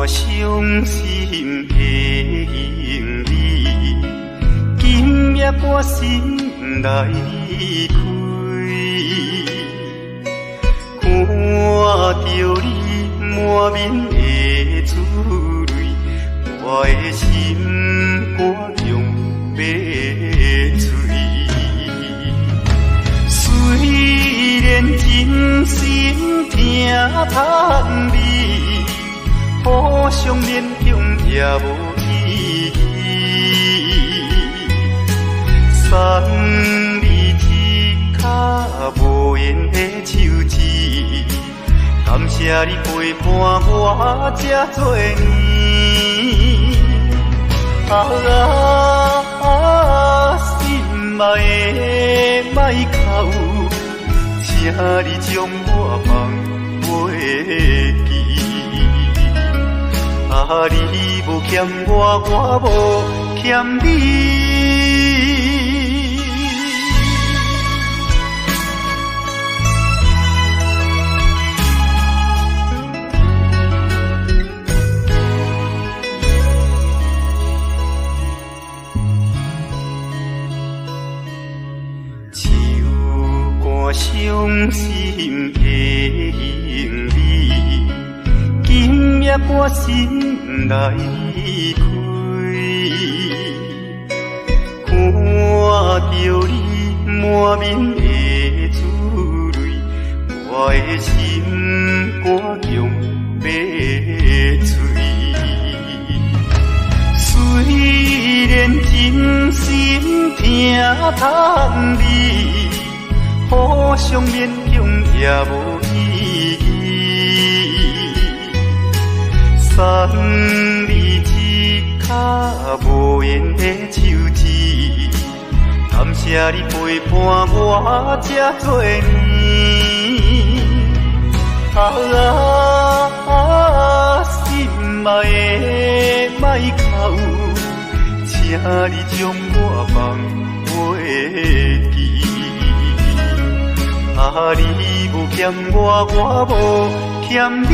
伤心的行李，今夜我心来离开，看着你满面的珠泪，我的心肝用要碎。虽然真心疼叹你，互相勉强也无意义，送你一卡无言的手指，感谢你陪伴我这多年。心爱的莫哭，请你将我放袂记。你无欠我，我无欠你。手赶伤心的行李，今夜我心来离开，看着你满面的珠泪，我的心肝用要碎。虽然真心疼叹你，互相勉强也无意义，送你一卡无言的手指，感谢你陪伴我这多年。心爱的莫哭，请你将我放袂记。你无欠我，我无欠你。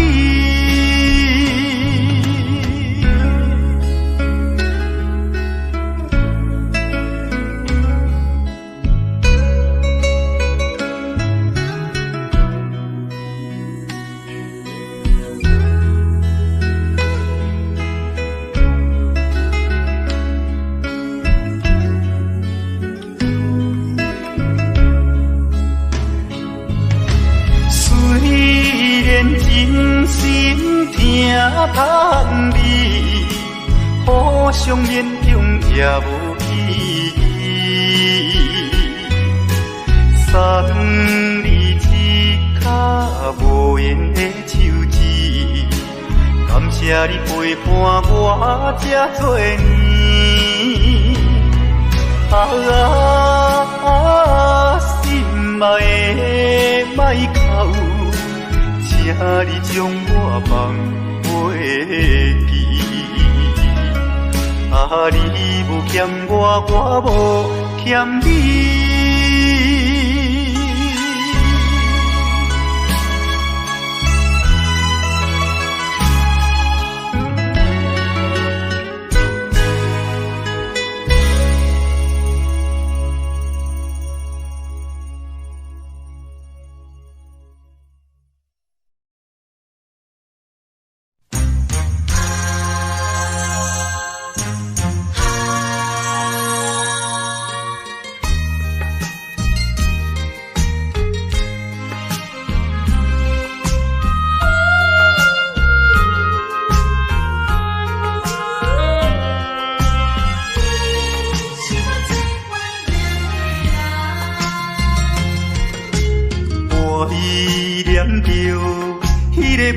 真心疼叹你，互相勉强也无意义，送你一卡无言的手指，感谢你陪伴我这多年。心爱的莫哭，请你将我放袂记。你无欠我，我无欠你。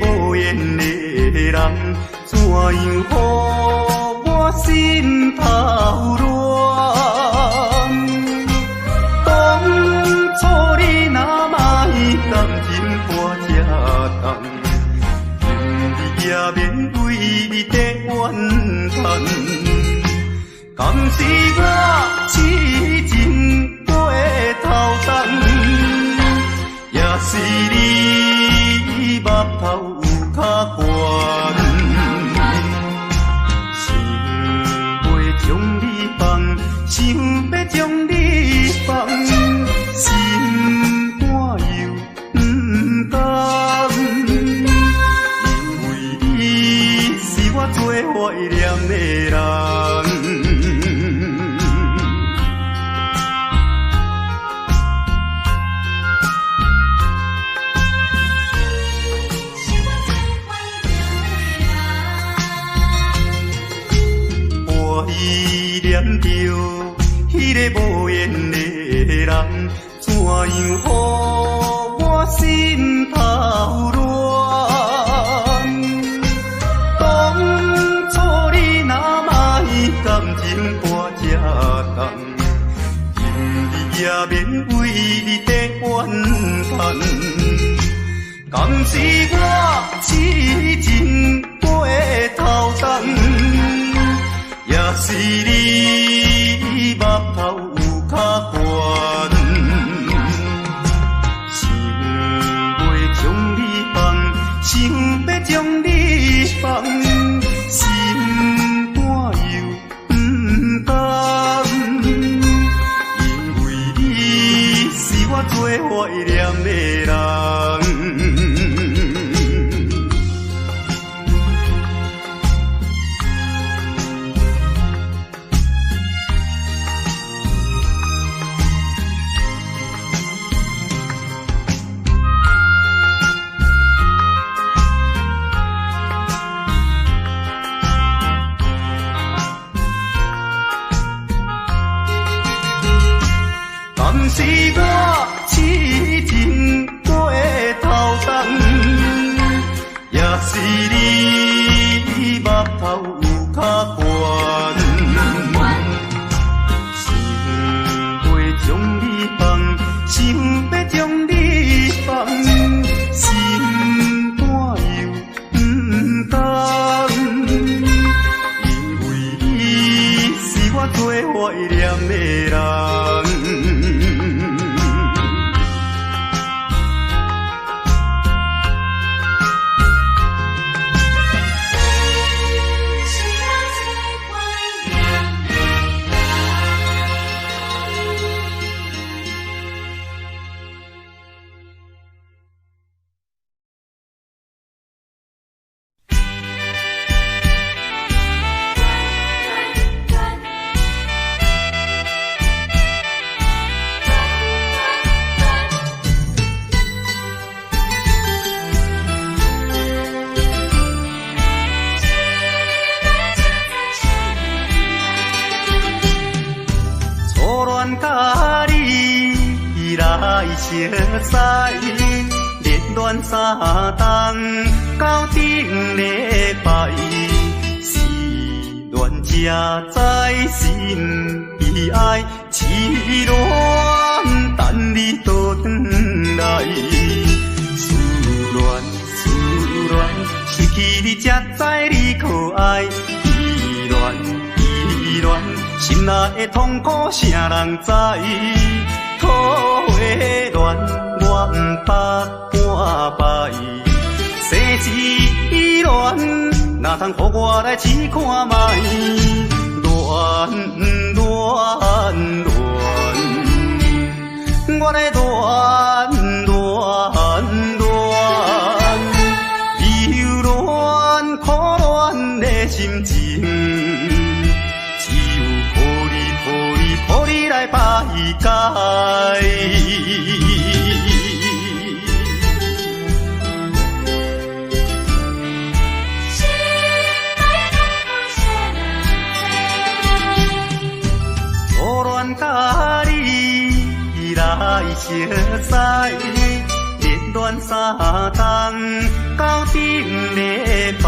无言的人，怎样予我心头乱？当初你若莫甘心看这重，今日也免为你在怨叹。敢是我痴情过头重，也是你目头有较悬。念着迄个无缘的人，怎样予我心头乱？当初你若卖感情半只重，今日也免为你地怨叹。敢是我痴情过头重，也是你目头有较悬，想要将你放，想要将你放，心肝又不甘，因为你是我最怀念的人。是我痴情过头重，也是你目头有较悬，想要将你放，想要将你放，心肝又不甘，因为你是我最怀念的人。甲你来熟悉，热恋三冬到顶礼拜，是恋才知心悲哀，痴恋等你倒转来，思恋，失去你才知你可爱，依恋。心内的痛苦，啥人知？土的恋，我不捌半摆。生死恋，哪通予我来试看卖？恋，我来恋，忧恋苦恋的心情。予你来排解，初恋甲你来熟悉，热恋三冬到顶礼拜，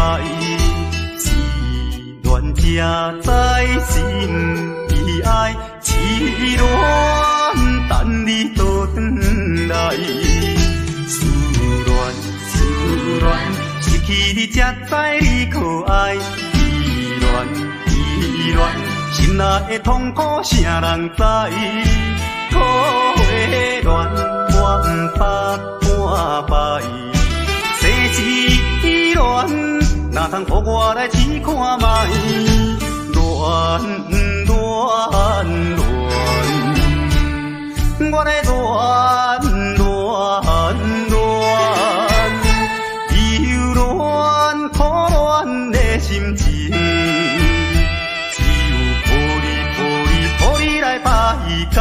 是恋才知心。爱痴恋，等你倒转来，思恋，失去你才知你可爱，依恋，心内的痛苦，啥人知？土的恋，我不捌半摆，生死恋，哪通予我来试看卖？恋。我来恋，忧恋苦恋的心情，只有予你来排解。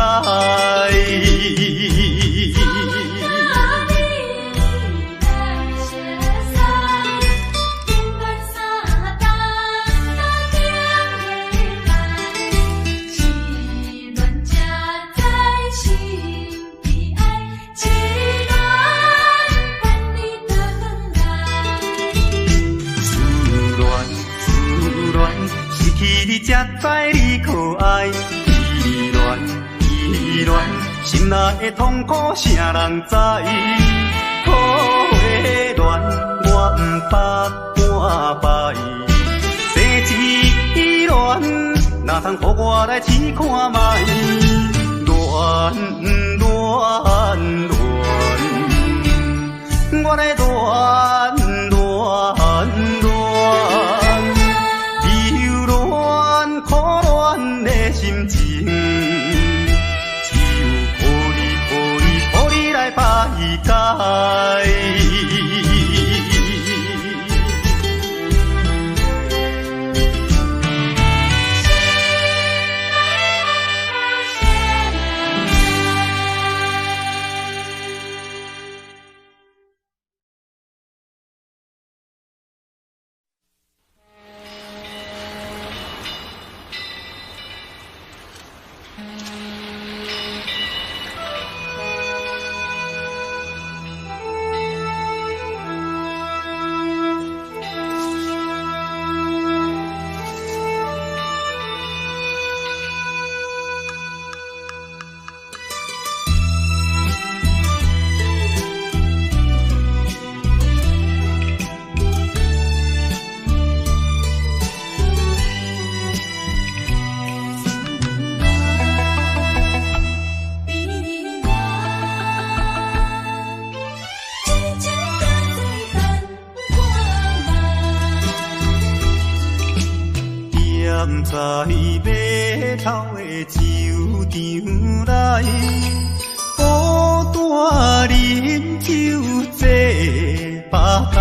爱，依恋依恋，心内的痛苦谁人知？苦的恋我不捌半摆，生之恋哪通予我来试看卖？恋恋恋，我来恋恋恋。可恋的心情，只有予你来排解。在码头的酒场内，孤单饮酒坐吧台，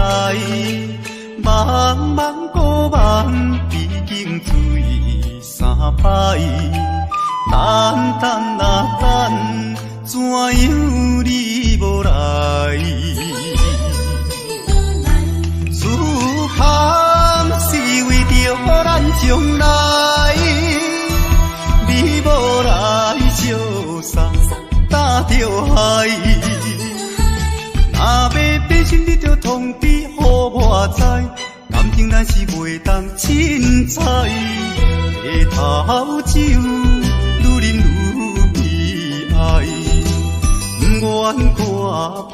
茫茫孤梦已经醉三摆，等等啊等，怎样你无来？思念是为着咱将来，你无来相送，担着海。若要变心，你着通知予我知，感情咱是袂当凊彩。下头酒愈饮愈悲哀，不愿看破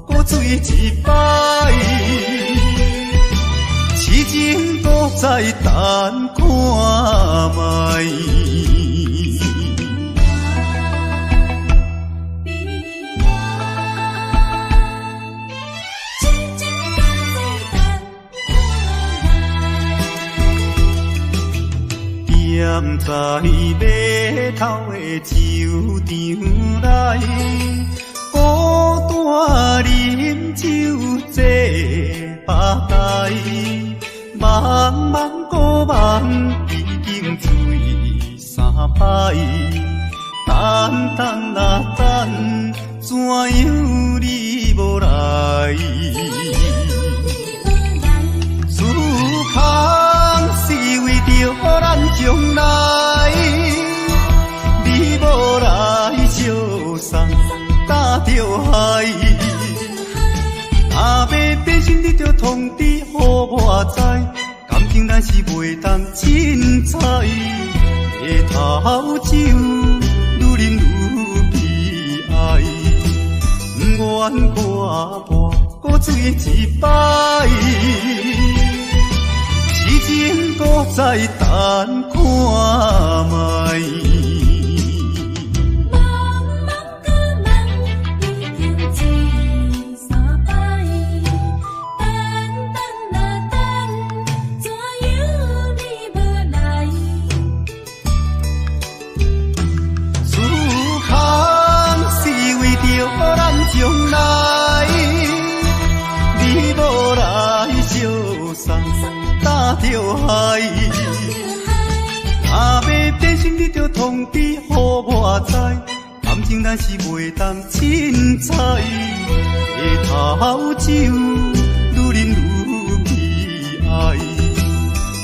搁醉一摆。痴情搁再等看卖。踮在码头的酒场内，孤单饮酒坐吧台，茫茫孤梦已经醉三摆，等等啊等，怎样你无来？思念是为着咱将来，你无来相送，担着海。若要变心，你着通知予我知，感情咱是袂当凊彩。下头酒愈饮愈悲哀，不愿看破搁醉一摆。痴情搁再等看卖。将来，你无来相送，担着海。若要变心，你着通知予我知，感情咱是袂当凊彩。下头酒愈饮愈悲哀，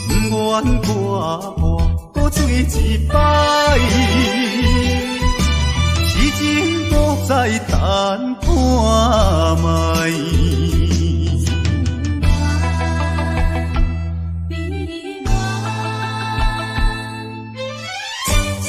不愿看破搁醉一摆。痴情搁再等看卖。痴情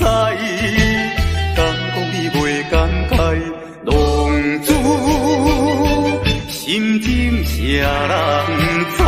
知，敢讲你袂感慨，浪子心情谁人知？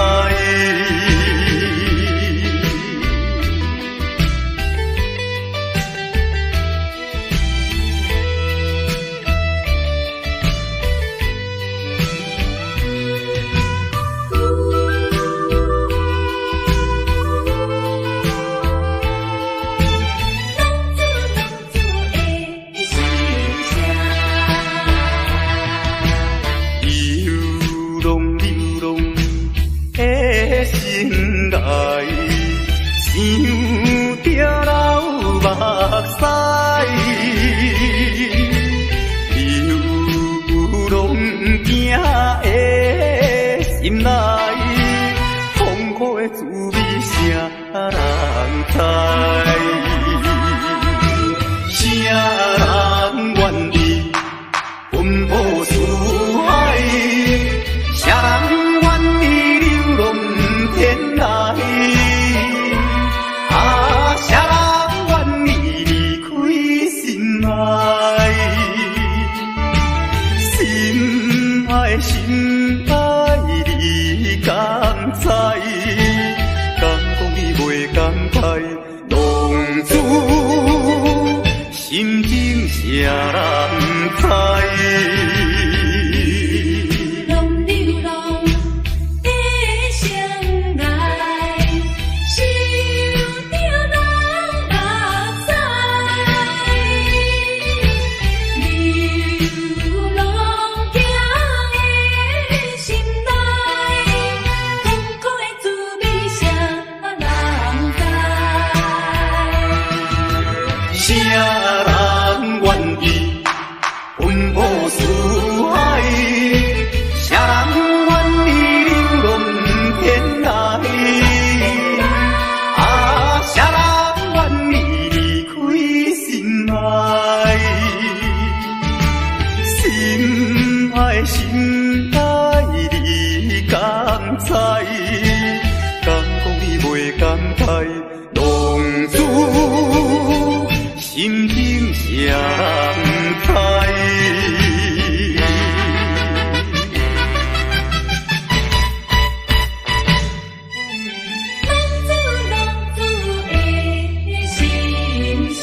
心内痛苦的滋味，谁人知？谁人愿意奔波四海？谁人愿意流浪天涯？啊，谁人愿意离开心爱？心爱，心爱。你敢知？敢讲你袂感慨？浪子心情谁人知？谁人愿意奔波四海？谁人愿意流浪天涯？啊，谁人愿意离开心爱？心爱，心爱，你敢知？敢讲你袂感慨？浪子心情谁人知？浪子的心声。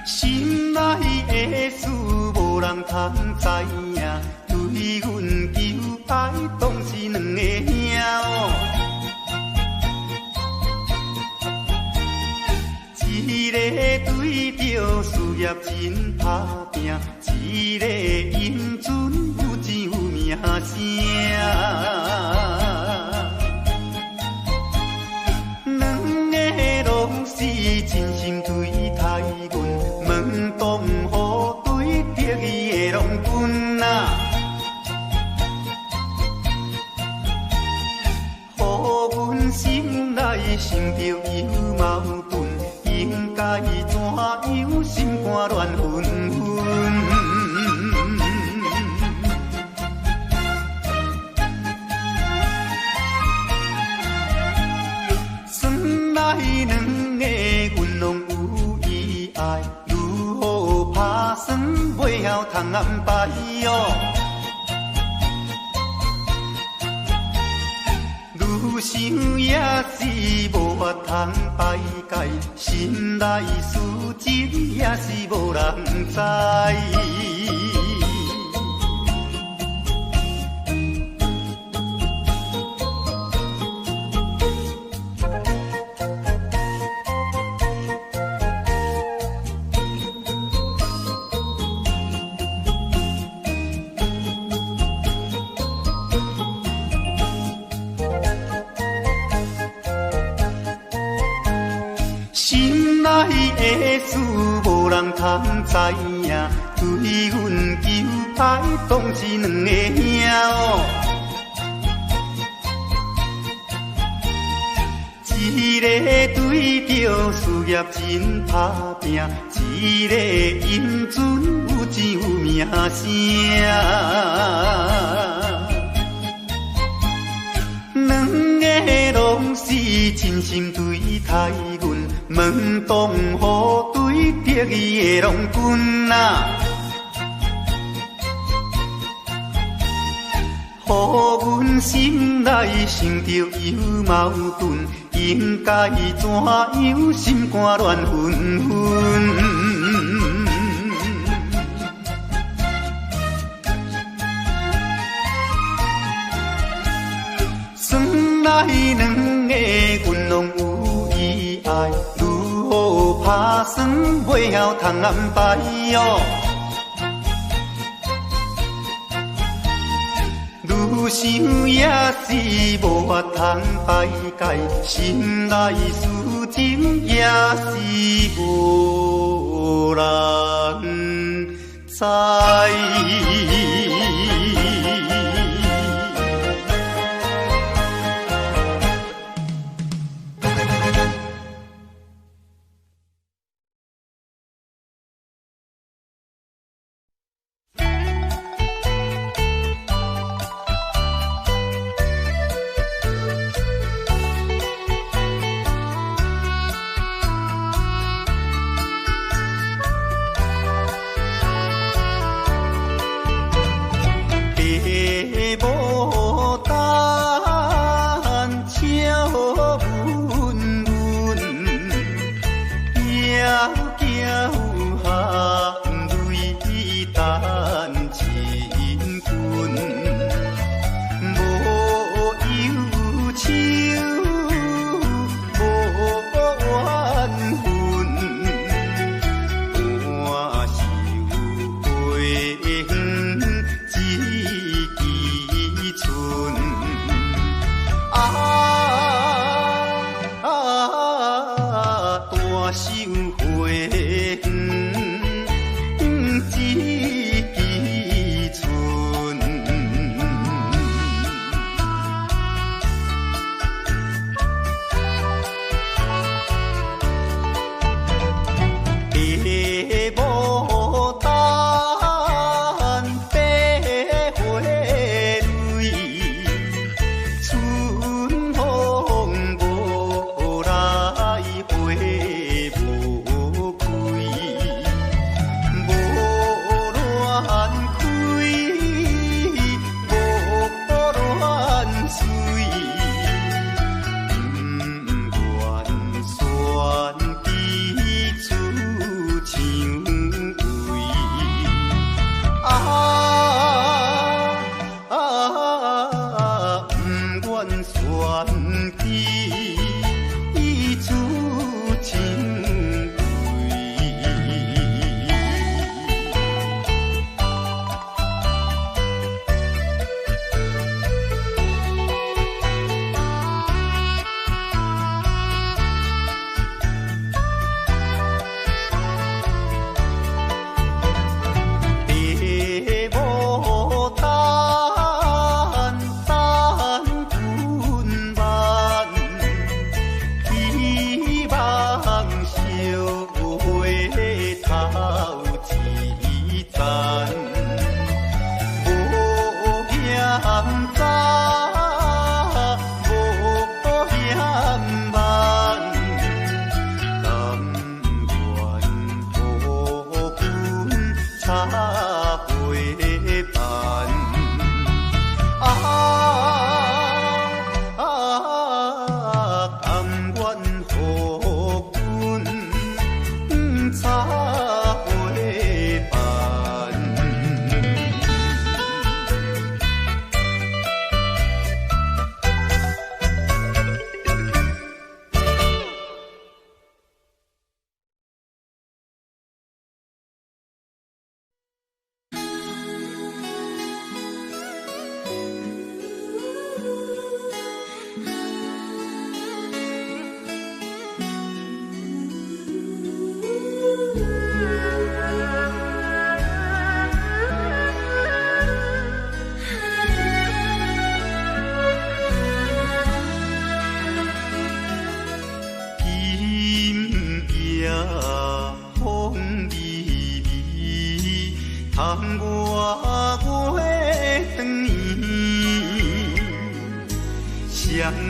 心爱的事无人通知影，对阮求爱当是两个兄哦。一个对着事业真打拼，一个因准有钱有名声。两个拢是真心对待阮。门当户对，得意的拢阮啊，予阮心内想着有矛盾，应该怎样心肝乱纷纷？算来两个阮拢有意爱。打算袂晓通安排哦，愈想也是无法通排解，心内事情也是无人知。心爱的事无人通知影，对阮求爱当是两个兄哦。一个对着事业真打拼，一个英俊有钱有名声。两个拢是真心对待阮，门当户对得意的郎君啊。乎阮心内想着有矛盾，应该怎样心肝乱纷纷？算来两个阮拢有意爱，如何打算袂晓通安排哟？愈想也是无法通排解，心内事情也是无人知。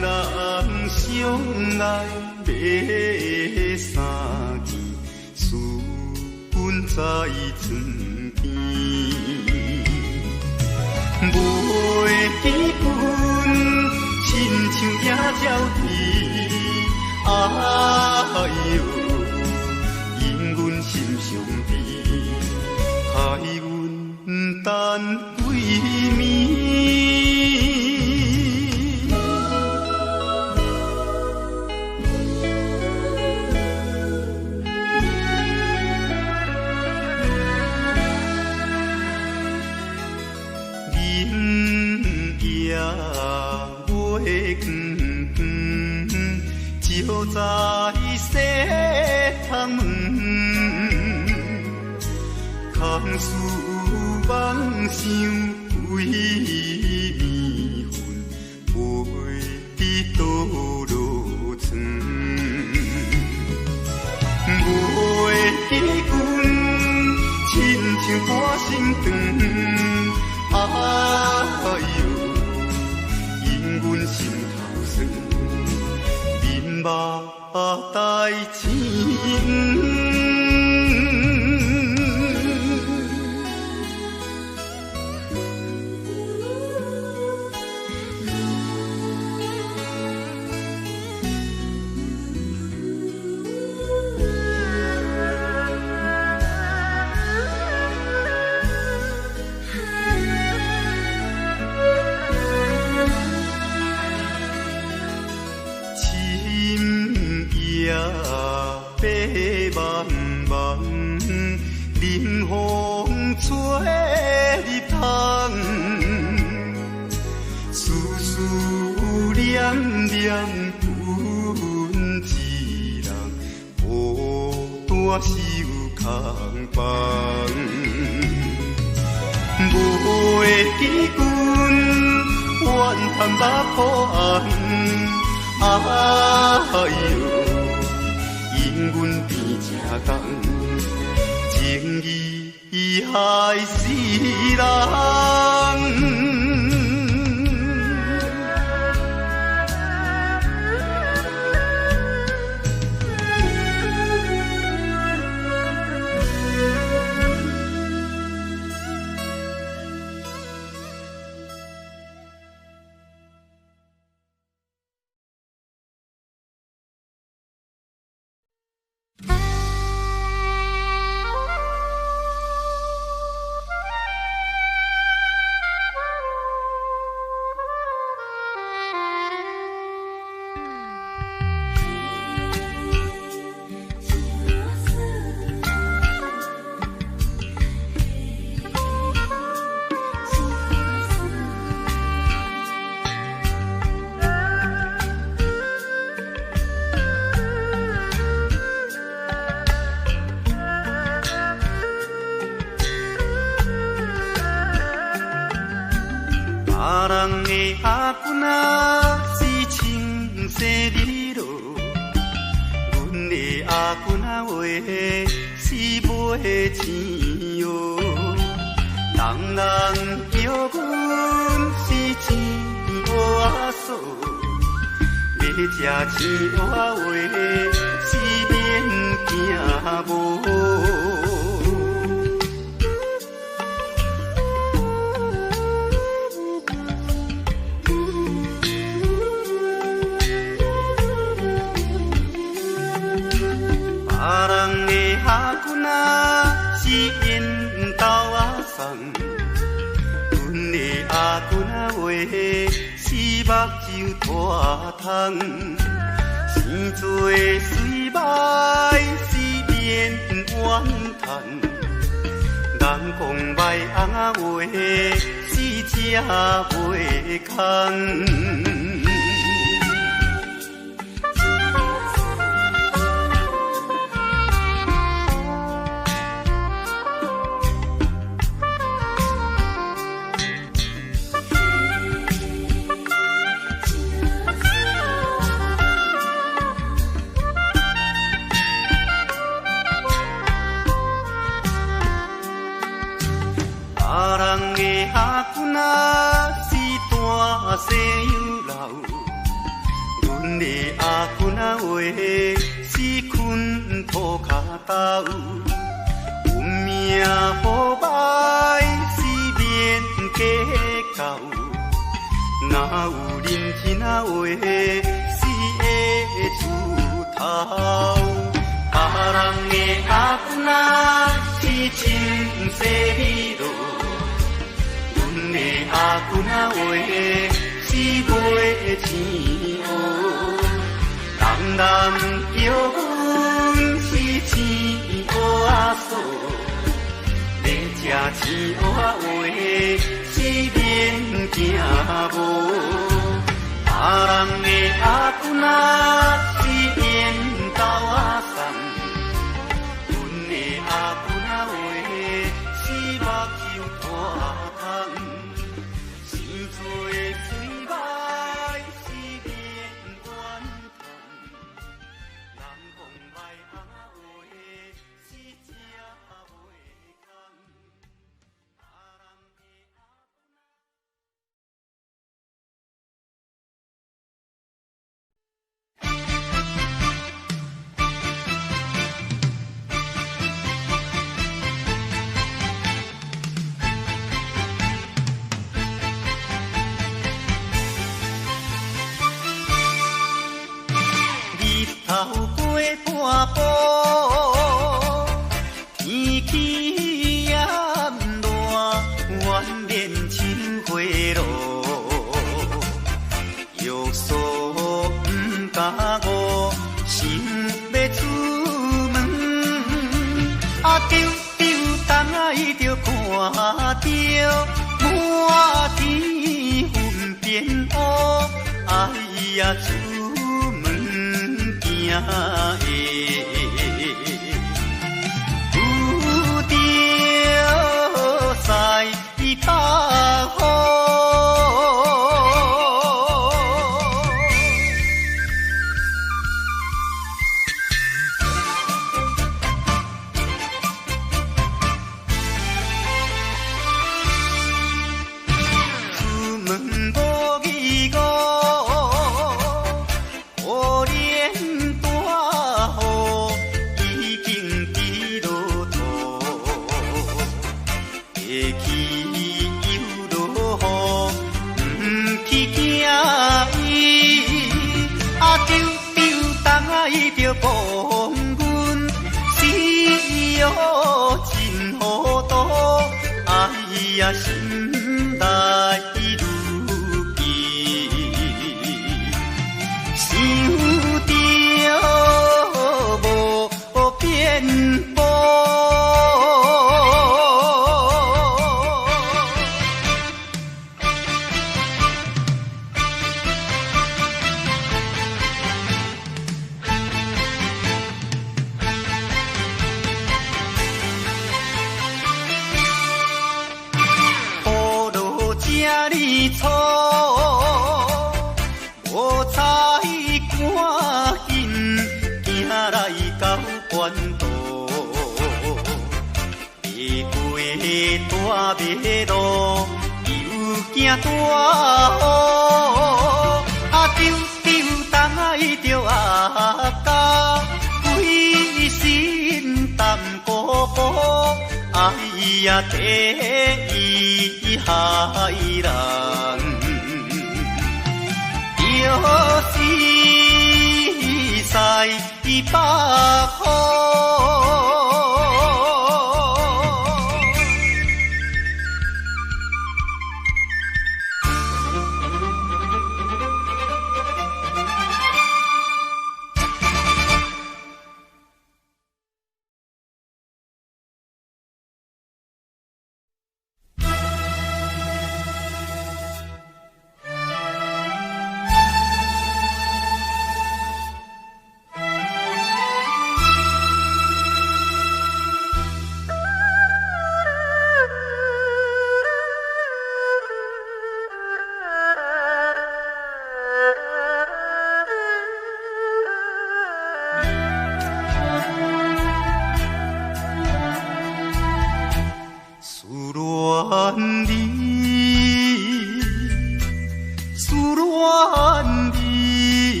人相爱买三件，思阮在床边，袂记阮亲像野鸟啼，哎哟，因阮心上悲，害阮等几暝。就在西窗门，空思梦想归暝昏，袂知倒落床。袂记阮亲像半身长，哎哟，因阮心头酸。目代情。林风吹入窗，思思念念阮一人，孤单守空房。袂记阮怨叹目苦红，哎哟，因阮变正重。情义害死人。阿君啊，是青色日落，阮的阿君啊话是买钱哟。人人叫阮是钱花嫂，要吃钱花话是免惊无。是因兜阿送，阮的阿君啊话是目睭大通，生做水歹是免怨叹，人讲歹翁啊话是吃袂空。阿君啊，是大西洋流，的阿君啊话，死困土脚斗，运命好歹，死免计较。若有认真啊话，死会出头。别人的阿君啊，是真细味道。阮的阿君啊话，是袂钱乌。人人叫阮是钱乌仔嫂，要吃钱乌仔话，是免惊无。别人的阿君啊，是缘投仔送。阮的阿君啊话，是目睭大空。生做水歹，是免怨叹。人讲歹阿话，是正袂空。头过半步，天气炎热，愿连秋花落。约束不敢误，想要出门，啊丢丢东爱着看着满天云变乌，哎呀出门。有着西北风，出门无义务。着讲阮死哦真糊涂，哎呀心内如记，想着无变步。错，无彩赶紧行来到关渡，离过大马路，又惊大雨，啊丢丢东爱着阿家，规身淡薄薄，哎呀第一害人。又是西北风。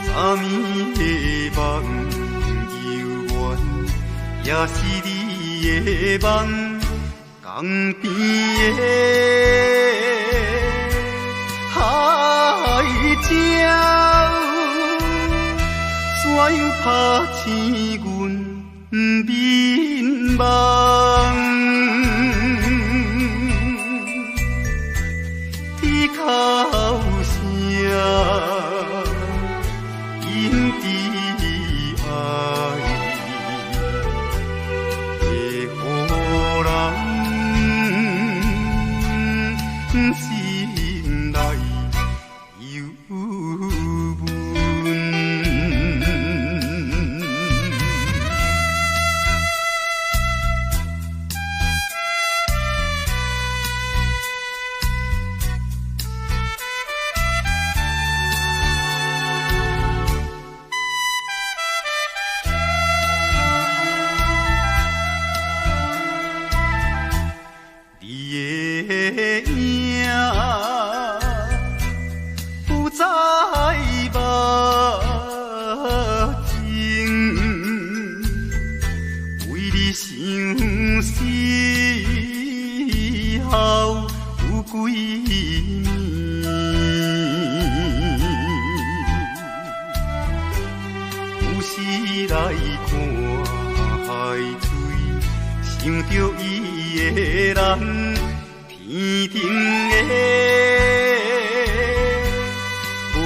昨暝的梦游园，也是你的梦，江边的海鸟，怎样拍醒阮眠梦？啼哭声。心内忧闷，你的影不再目睛，为你相思后有几年，有时来看海水，想着伊的人。天顶的月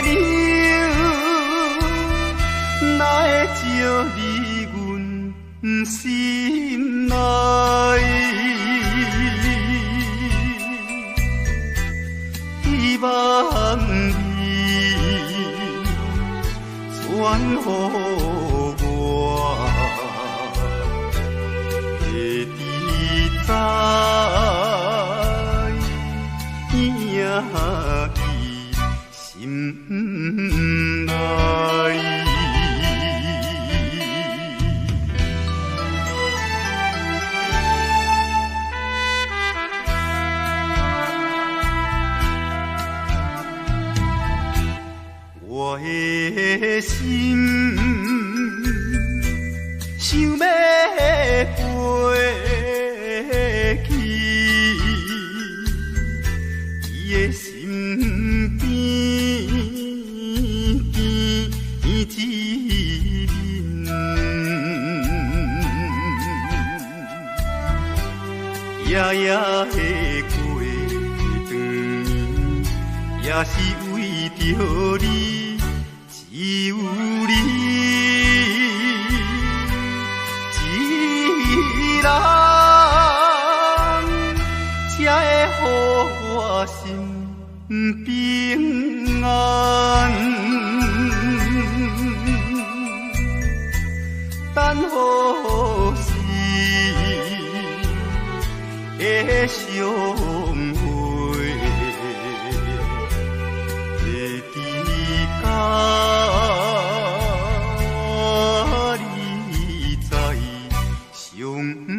亮，哪会照入阮心内？希望你传予我，会知在。心内，我的心想要飞去，伊的身边。夜夜的过长年，也是为着你，只有你一人，才会予我心平安。等何时的相会，会知甲你再相会。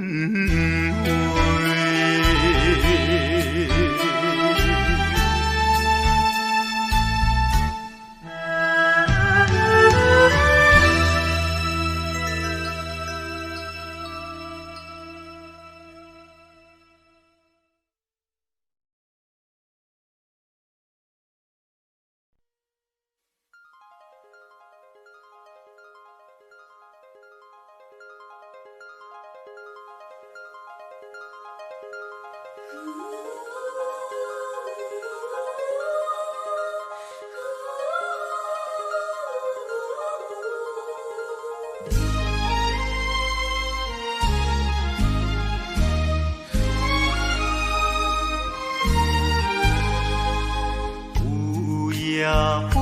夜花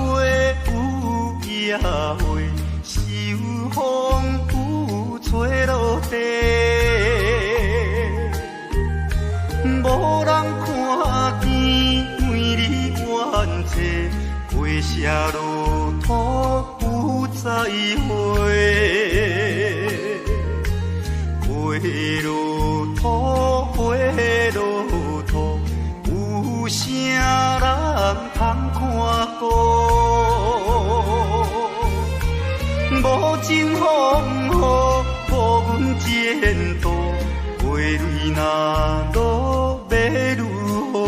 有夜花，秋风有吹落地，无人看见为你怨嗟，花谢落土有再会，花落土花落有啥人通看顾？无情风雨，无阮前途，花蕊若落要如何？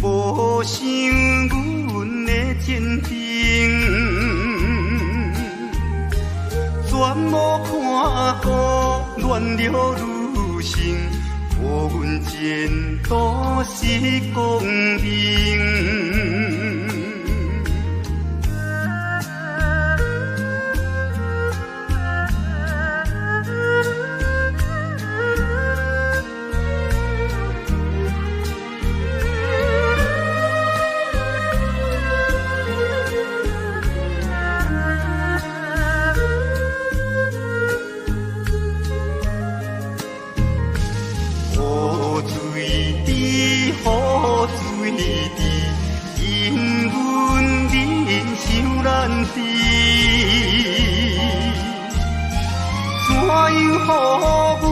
无想阮的前程，全无看顾恋了女性，无阮前途是光明。怎样予阮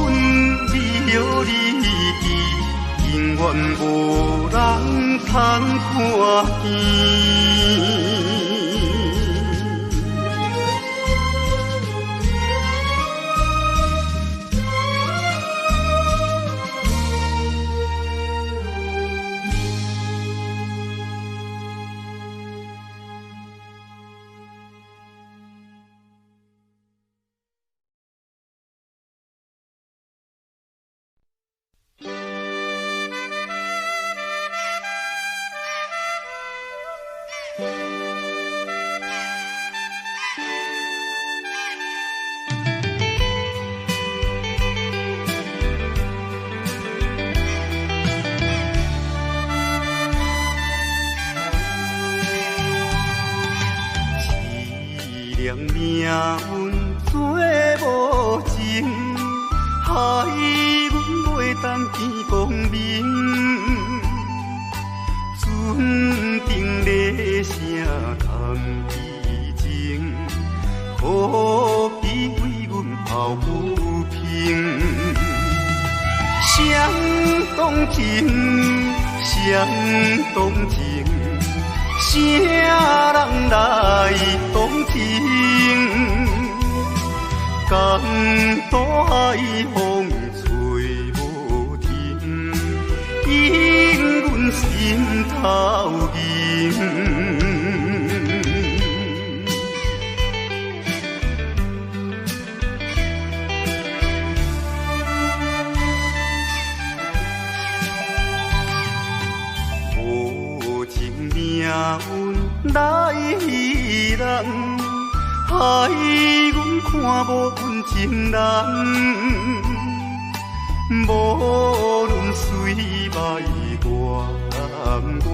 离了离去，永远无人通看见。命运做无情，害阮袂当见光明。船顶咧声谈悲情，可比为阮抱不平。相同情，相同情。啥人来同情？江大海风吹无停，引阮心头凝。无情命运来戏人，害阮看无阮情人。无论水歹外远，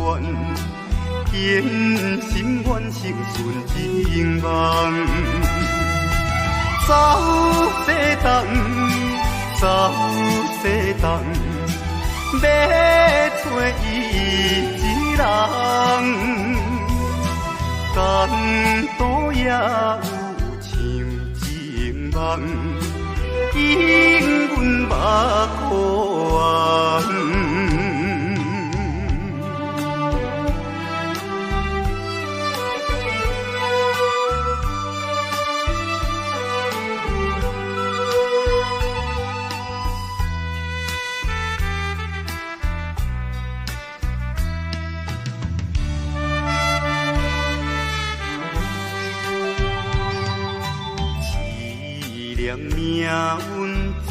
坚心愿成顺情梦。走西东，走西东，要找伊一人。江岛也有像情梦，引阮目眶。命运做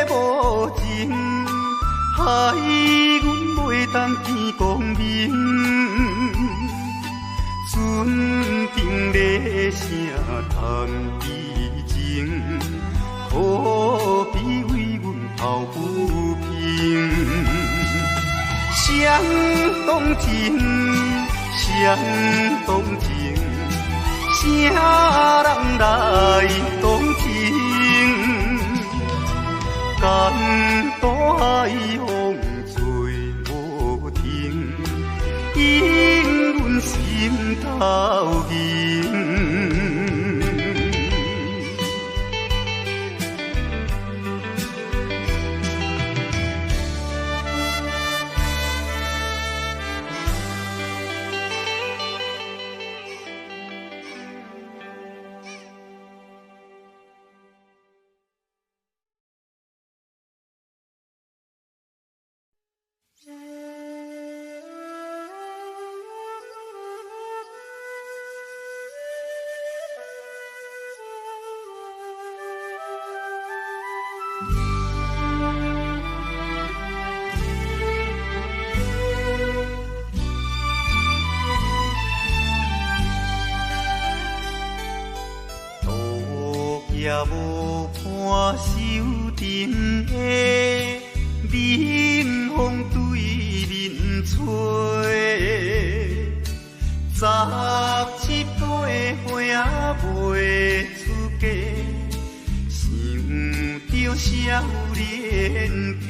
无情，害阮袂当见光明。船顶咧声谈悲情，可比为阮抱不平。相同情，相同情。啥人来同情？江大海风吹无停，引阮心头凝。也无伴守阵的冷风对面吹，十七八岁啊袂出嫁，想着少年家，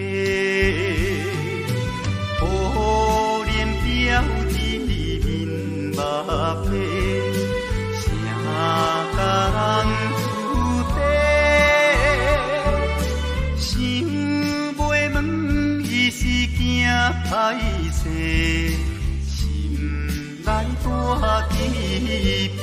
可怜表姊面目皮，啥甲人。歹势，心内大疑惑。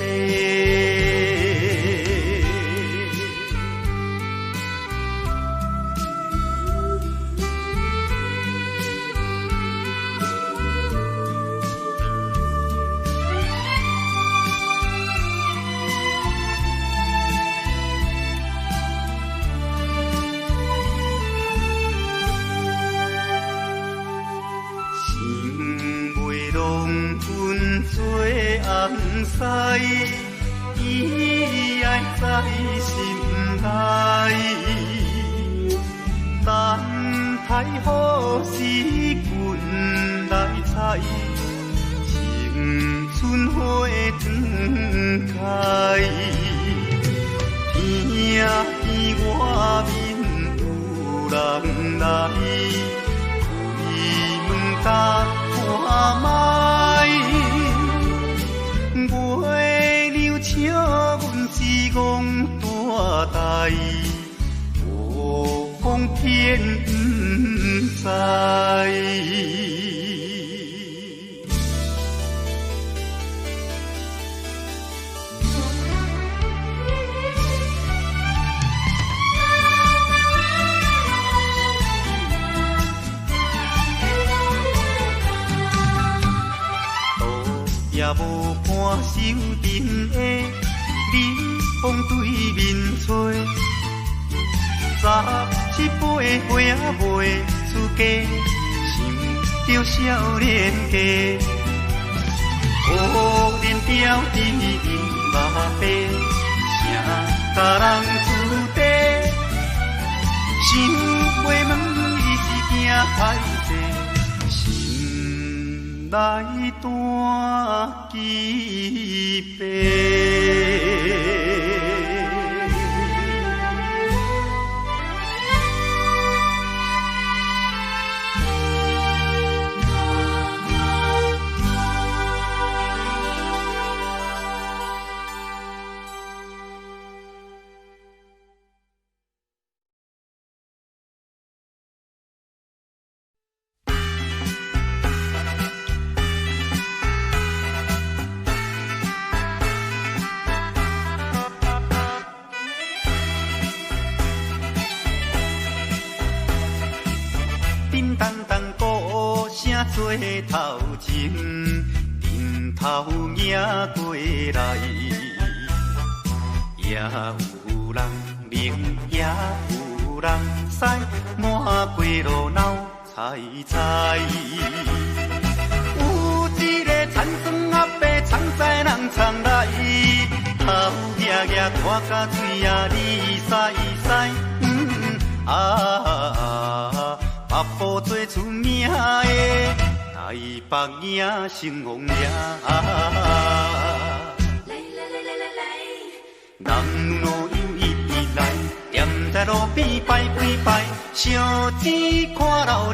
做红婿，伊爱在心内，等待好时运来采，青春花长开。听见外面有人来，开门打看卖。月亮笑阮是戆大代，无讲偏不知。也无伴守阵的冷风对面吹，十七八岁啊袂出嫁，想着少年家，可怜表姊面目白，啥甲人出地，想袂问伊是惊歹势。来大疑惑。做头前，顶头迎过来，也有人明，也有人使，满街路闹猜猜。有一个田庄阿伯，藏在人藏来，头额额大甲嘴啊哩屎屎，北部最出名的。台北赢成王爷，路边摆几摆，烧钱看热闹，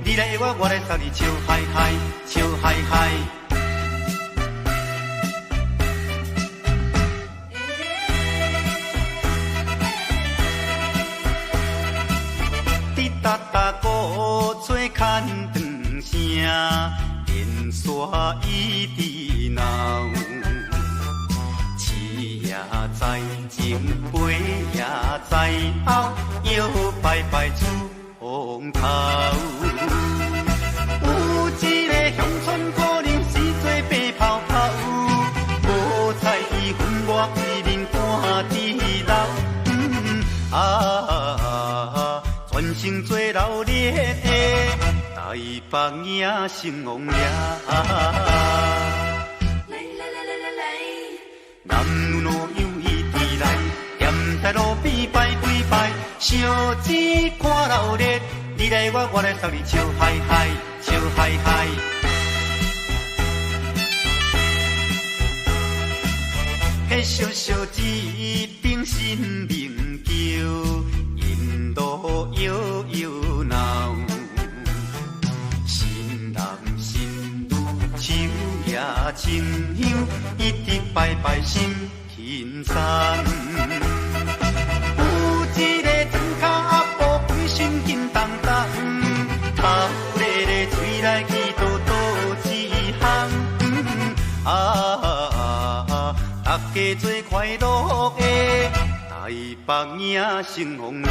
你来我，我来送你笑嗨嗨，笑嗨嗨。滴答答鼓吹牵长声，电线一直闹。也在前，背也在后，摇摆摆出风头。有一个乡村可能是做白泡泡，无彩云我为面赶地老。全城做热烈的，台北也兴旺了。男女老幼伊直来，踮在路边摆几摆，烧钱看热闹，你来我，我来送你笑嗨嗨，笑嗨嗨。迄烧烧纸冰心明桥，引路摇摇闹，新男新女手也亲香。一直摆摆心轻松，有一个庄脚阿婆规身紧当当，头咧咧吹来去倒倒一项，大家做快乐的，台北也兴旺了。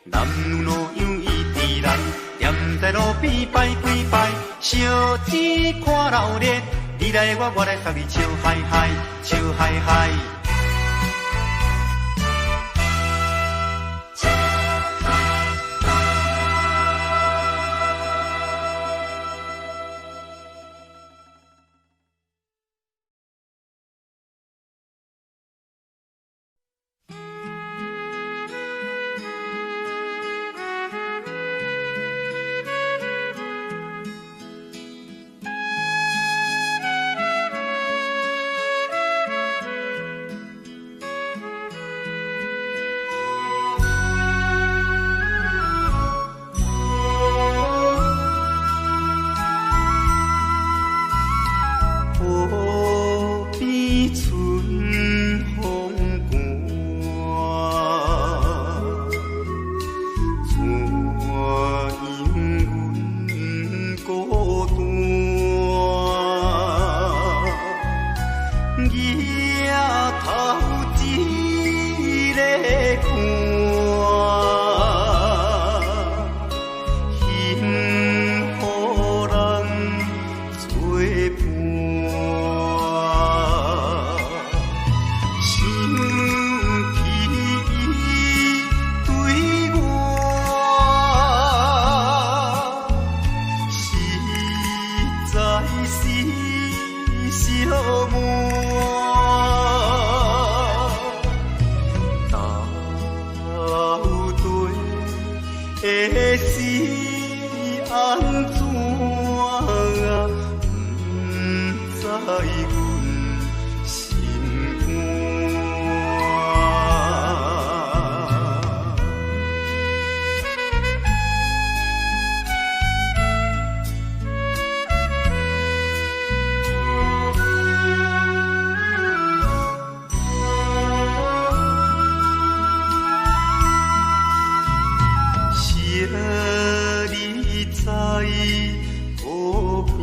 男女老幼伊直来。踮在路边摆几摆，烧钱看热闹，你来我，我来送你笑嗨嗨，笑嗨嗨。在河边。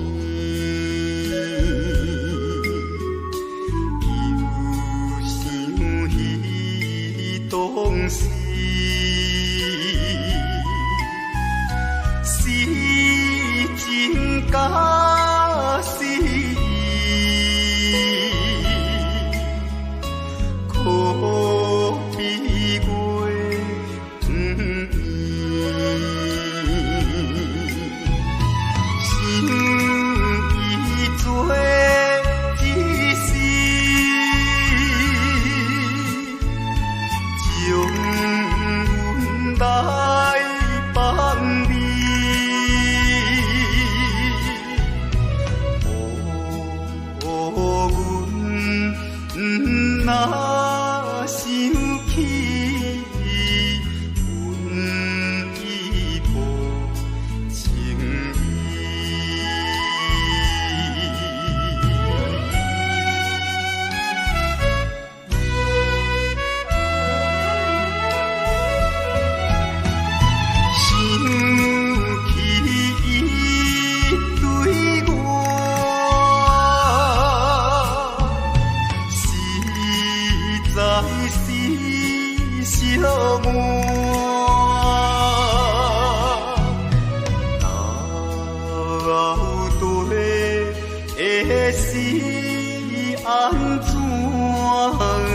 是安怎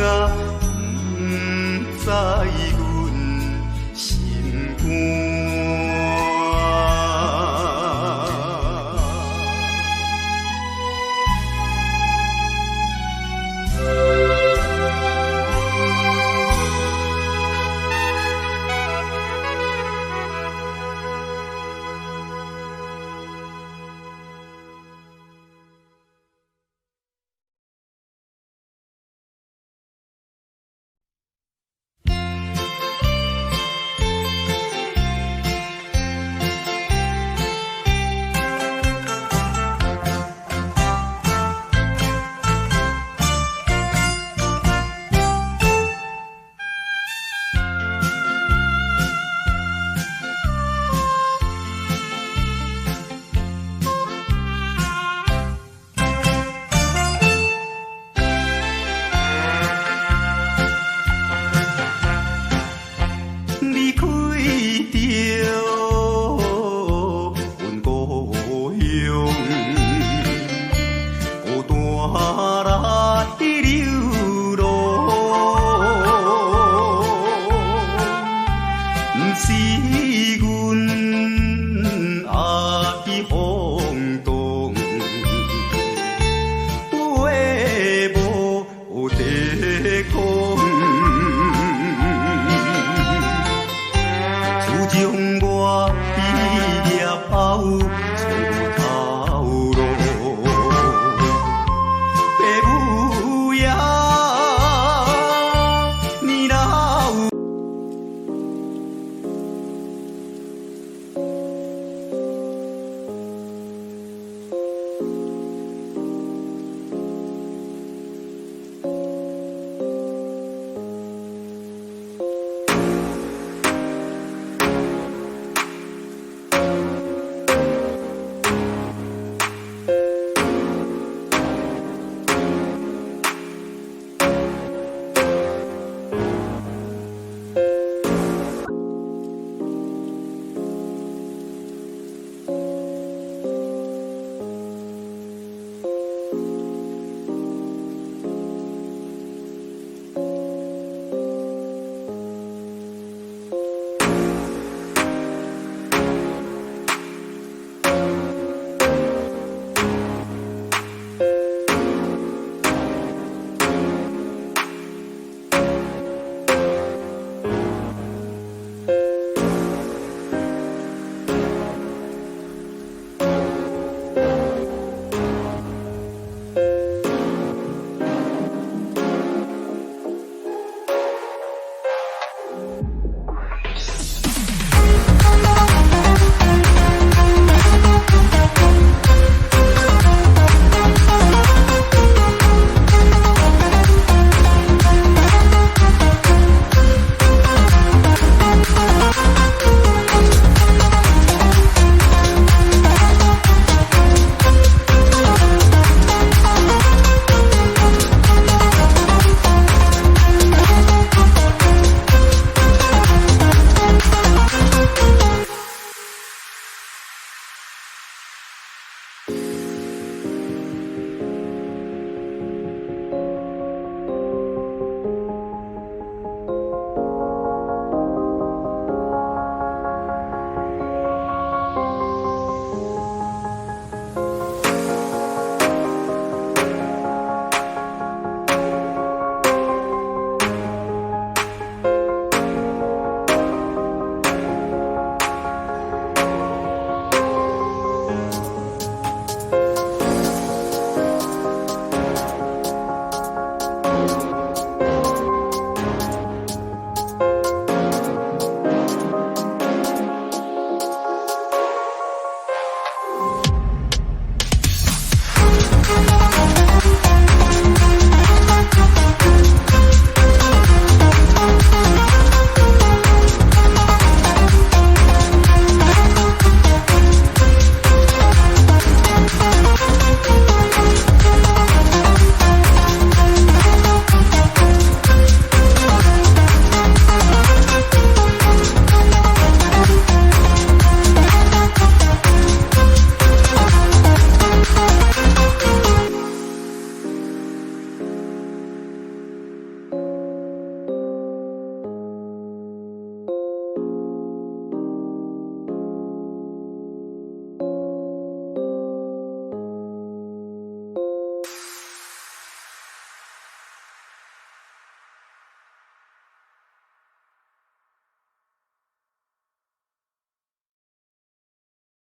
啊？不知。